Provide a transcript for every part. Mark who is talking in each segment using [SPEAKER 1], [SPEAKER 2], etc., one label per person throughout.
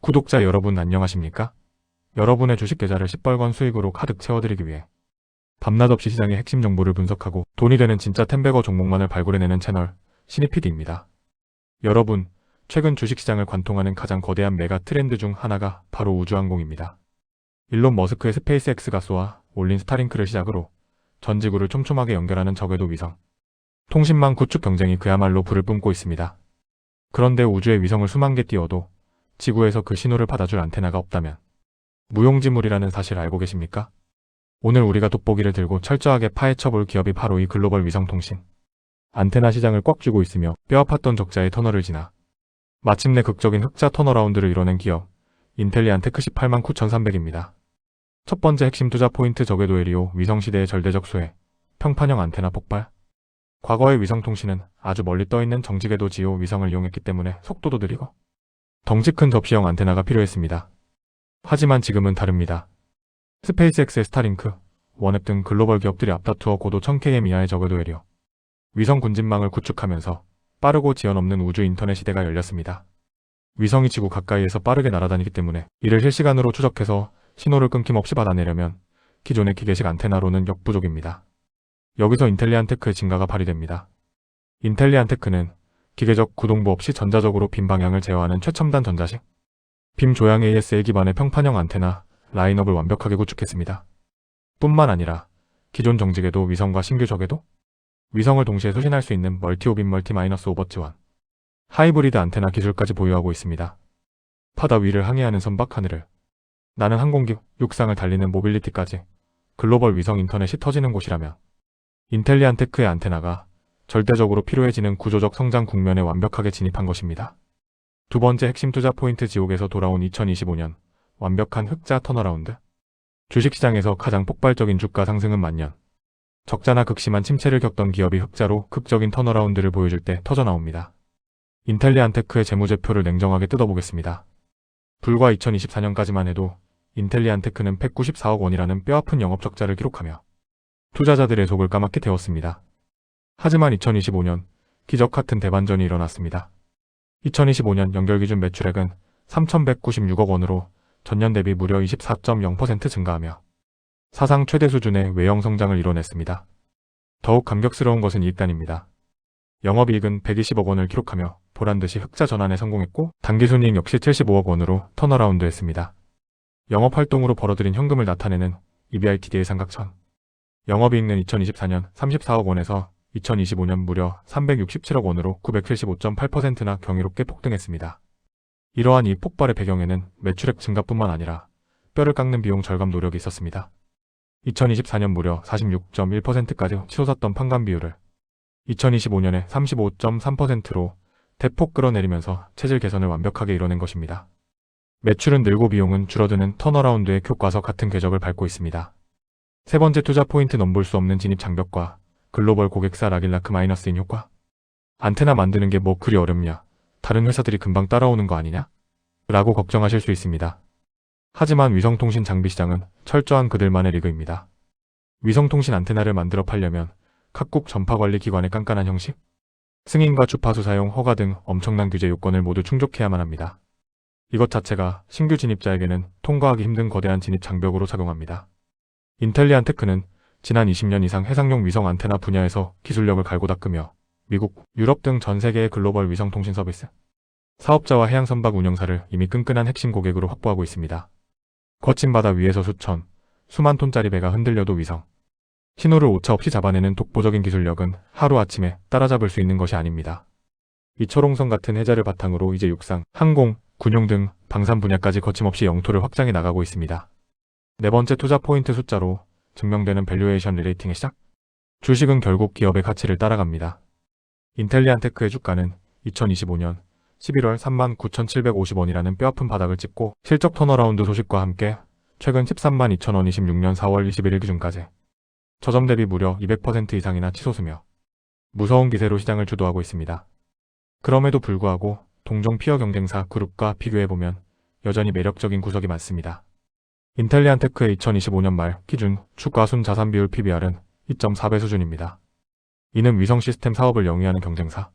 [SPEAKER 1] 구독자 여러분 안녕하십니까? 여러분의 주식 계좌를 시뻘건 수익으로 가득 채워드리기 위해 밤낮 없이 시장의 핵심 정보를 분석하고 돈이 되는 진짜 텐베거 종목만을 발굴해내는 채널 신입PD입니다. 여러분, 최근 주식시장을 관통하는 가장 거대한 메가 트렌드 중 하나가 바로 우주항공입니다. 일론 머스크의 스페이스X가 쏘아 올린 스타링크를 시작으로 전 지구를 촘촘하게 연결하는 저궤도 위성, 통신망 구축 경쟁이 그야말로 불을 뿜고 있습니다. 그런데 우주에 위성을 수만 개 띄워도 지구에서 그 신호를 받아줄 안테나가 없다면 무용지물이라는 사실 알고 계십니까? 오늘 우리가 돋보기를 들고 철저하게 파헤쳐볼 기업이 바로 이 글로벌 위성통신 안테나 시장을 꽉 쥐고 있으며 뼈아팠던 적자의 터널을 지나 마침내 극적인 흑자 턴어라운드를 이뤄낸 기업 인텔리안테크 189,300입니다. 첫 번째 핵심 투자 포인트 저궤도 에리오 위성시대의 절대적 수혜, 평판형 안테나 폭발. 과거의 위성통신은 아주 멀리 떠있는 정지궤도 지오 위성을 이용했기 때문에 속도도 느리고 덩치 큰 접시형 안테나가 필요했습니다. 하지만 지금은 다릅니다. 스페이스X의 스타링크, 원앱 등 글로벌 기업들이 앞다투어 고도 1000km 이하의 저궤도 에리오 위성 군진망을 구축하면서 빠르고 지연 없는 우주 인터넷 시대가 열렸습니다. 위성이 지구 가까이에서 빠르게 날아다니기 때문에 이를 실시간으로 추적해서 신호를 끊김없이 받아내려면 기존의 기계식 안테나로는 역부족입니다. 여기서 인텔리안테크의 진가가 발휘됩니다. 인텔리안테크는 기계적 구동부 없이 전자적으로 빔 방향을 제어하는 최첨단 전자식 빔 조향 ASA 기반의 평판형 안테나 라인업을 완벽하게 구축했습니다. 뿐만 아니라 기존 정지궤도 위성과 신규 저궤도 위성을 동시에 수신할 수 있는 멀티오빔 멀티-오버 지원 하이브리드 안테나 기술까지 보유하고 있습니다. 바다 위를 항해하는 선박 하늘을 나는 항공기 육상을 달리는 모빌리티까지 글로벌 위성 인터넷이 터지는 곳이라면 인텔리안테크의 안테나가 절대적으로 필요해지는 구조적 성장 국면에 완벽하게 진입한 것입니다. 두 번째 핵심 투자 포인트 지옥에서 돌아온 2025년 완벽한 흑자 턴어라운드. 주식시장에서 가장 폭발적인 주가 상승은 만년, 적자나 극심한 침체를 겪던 기업이 흑자로 극적인 턴어라운드를 보여줄 때 터져나옵니다. 인텔리안테크의 재무제표를 냉정하게 뜯어보겠습니다. 불과 2024년까지만 해도 인텔리안테크는 194억 원이라는 뼈아픈 영업적자를 기록하며 투자자들의 속을 까맣게 태웠습니다. 하지만 2025년 기적 같은 대반전이 일어났습니다. 2025년 연결기준 매출액은 3,196억 원으로 전년 대비 무려 24.0% 증가하며 사상 최대 수준의 외형 성장을 이뤄냈습니다. 더욱 감격스러운 것은 이익단입니다. 영업이익은 120억 원을 기록하며 보란듯이 흑자 전환에 성공했고 당기순이익 역시 75억 원으로 턴어라운드했습니다. 영업활동으로 벌어들인 현금을 나타내는 EBITD의 삼각천. 영업이익은 2024년 34억 원에서 2025년 무려 367억 원으로 975.8%나 경이롭게 폭등했습니다. 이러한 이익 폭발의 배경에는 매출액 증가뿐만 아니라 뼈를 깎는 비용 절감 노력이 있었습니다. 2024년 무려 46.1%까지 치솟았던 판관 비율을 2025년에 35.3%로 대폭 끌어내리면서 체질 개선을 완벽하게 이뤄낸 것입니다. 매출은 늘고 비용은 줄어드는 턴어라운드의 교과서 같은 궤적을 밟고 있습니다. 세 번째 투자 포인트 넘볼 수 없는 진입 장벽과 글로벌 고객사 락일라크 마이너스인 효과. 안테나 만드는 게 뭐 그리 어렵냐? 다른 회사들이 금방 따라오는 거 아니냐? 라고 걱정하실 수 있습니다. 하지만 위성통신 장비 시장은 철저한 그들만의 리그입니다. 위성통신 안테나를 만들어 팔려면 각국 전파관리기관의 깐깐한 형식, 승인과 주파수 사용 허가 등 엄청난 규제 요건을 모두 충족해야만 합니다. 이것 자체가 신규 진입자에게는 통과하기 힘든 거대한 진입 장벽으로 작용합니다. 인텔리안테크는 지난 20년 이상 해상용 위성 안테나 분야에서 기술력을 갈고 닦으며 미국, 유럽 등 전 세계의 글로벌 위성통신 서비스, 사업자와 해양선박 운영사를 이미 끈끈한 핵심 고객으로 확보하고 있습니다. 거친 바다 위에서 수만 톤짜리 배가 흔들려도 위성 신호를 오차없이 잡아내는 독보적인 기술력은 하루아침에 따라잡을 수 있는 것이 아닙니다. 이 초롱성 같은 해자를 바탕으로 이제 육상, 항공, 군용 등 방산 분야까지 거침없이 영토를 확장해 나가고 있습니다. 네 번째 투자 포인트 숫자로 증명되는 밸류에이션 리레이팅의 시작. 주식은 결국 기업의 가치를 따라갑니다. 인텔리안테크의 주가는 2025년 11월 39,750원이라는 뼈아픈 바닥을 찍고 실적 턴어라운드 소식과 함께 최근 13만 2천원 26년 4월 21일 기준까지 저점 대비 무려 200% 이상이나 치솟으며 무서운 기세로 시장을 주도하고 있습니다. 그럼에도 불구하고 동종 피어 경쟁사 그룹과 비교해보면 여전히 매력적인 구석이 많습니다. 인텔리안테크의 2025년 말 기준 주가순 자산 비율 PBR은 2.4배 수준입니다. 이는 위성 시스템 사업을 영위하는 경쟁사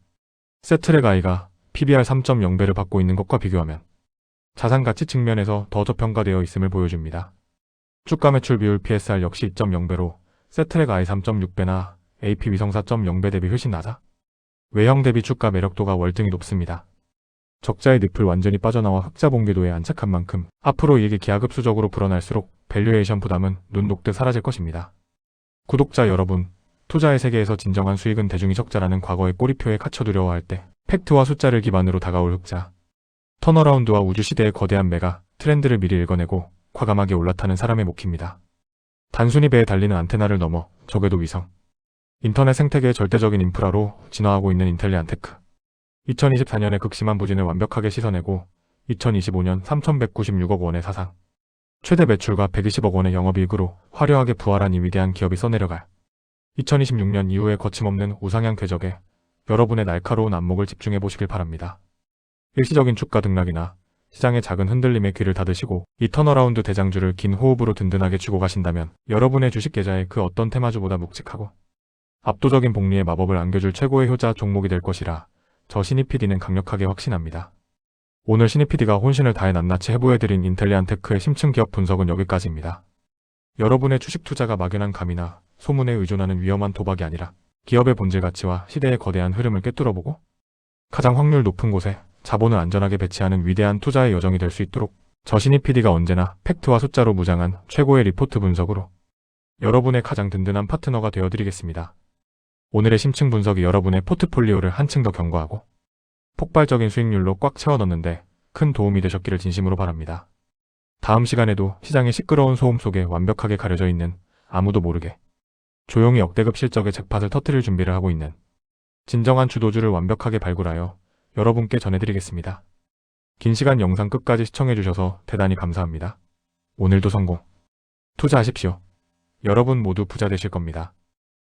[SPEAKER 1] 세트렉 I가 PBR 3.0배를 받고 있는 것과 비교하면 자산 가치 측면에서 더 저평가되어 있음을 보여줍니다. 주가 매출 비율 PSR 역시 2.0배로 세트랙 I 3.6배나 AP 위성 4.0배 대비 훨씬 낮아 외형 대비 주가 매력도가 월등히 높습니다. 적자의 늪을 완전히 빠져나와 흑자 봉기도에 안착한 만큼 앞으로 이익이 기하급수적으로 불어날수록 밸류에이션 부담은 눈 녹듯 사라질 것입니다. 구독자 여러분, 투자의 세계에서 진정한 수익은 대중이 적자라는 과거의 꼬리표에 갇혀 두려워할 때 팩트와 숫자를 기반으로 다가올 흑자, 턴어라운드와 우주시대의 거대한 매가 트렌드를 미리 읽어내고 과감하게 올라타는 사람의 목표입니다. 단순히 배에 달리는 안테나를 넘어 적외도 위성, 인터넷 생태계의 절대적인 인프라로 진화하고 있는 인텔리안테크. 2024년의 극심한 부진을 완벽하게 씻어내고 2025년 3,196억 원의 사상, 최대 매출과 120억 원의 영업이익으로 화려하게 부활한 이 위대한 기업이 써내려갈 2026년 이후에 거침없는 우상향 궤적에 여러분의 날카로운 안목을 집중해 보시길 바랍니다. 일시적인 주가 등락이나 시장의 작은 흔들림에 귀를 닫으시고 이 턴어라운드 대장주를 긴 호흡으로 든든하게 쥐고 가신다면 여러분의 주식 계좌에 그 어떤 테마주보다 묵직하고 압도적인 복리의 마법을 안겨줄 최고의 효자 종목이 될 것이라 저 신입 PD는 강력하게 확신합니다. 오늘 신입 PD가 혼신을 다해 낱낱이 해보여드린 인텔리안테크의 심층 기업 분석은 여기까지입니다. 여러분의 주식 투자가 막연한 감이나 소문에 의존하는 위험한 도박이 아니라 기업의 본질 가치와 시대의 거대한 흐름을 꿰뚫어보고 가장 확률 높은 곳에 자본을 안전하게 배치하는 위대한 투자의 여정이 될 수 있도록 저 신입 PD가 언제나 팩트와 숫자로 무장한 최고의 리포트 분석으로 여러분의 가장 든든한 파트너가 되어드리겠습니다. 오늘의 심층 분석이 여러분의 포트폴리오를 한층 더 견고하고 폭발적인 수익률로 꽉 채워 넣는데 큰 도움이 되셨기를 진심으로 바랍니다. 다음 시간에도 시장의 시끄러운 소음 속에 완벽하게 가려져 있는 아무도 모르게 조용히 역대급 실적의 잭팟을 터뜨릴 준비를 하고 있는 진정한 주도주를 완벽하게 발굴하여 여러분께 전해드리겠습니다. 긴 시간 영상 끝까지 시청해주셔서 대단히 감사합니다. 오늘도 성공! 투자하십시오. 여러분 모두 부자 되실 겁니다.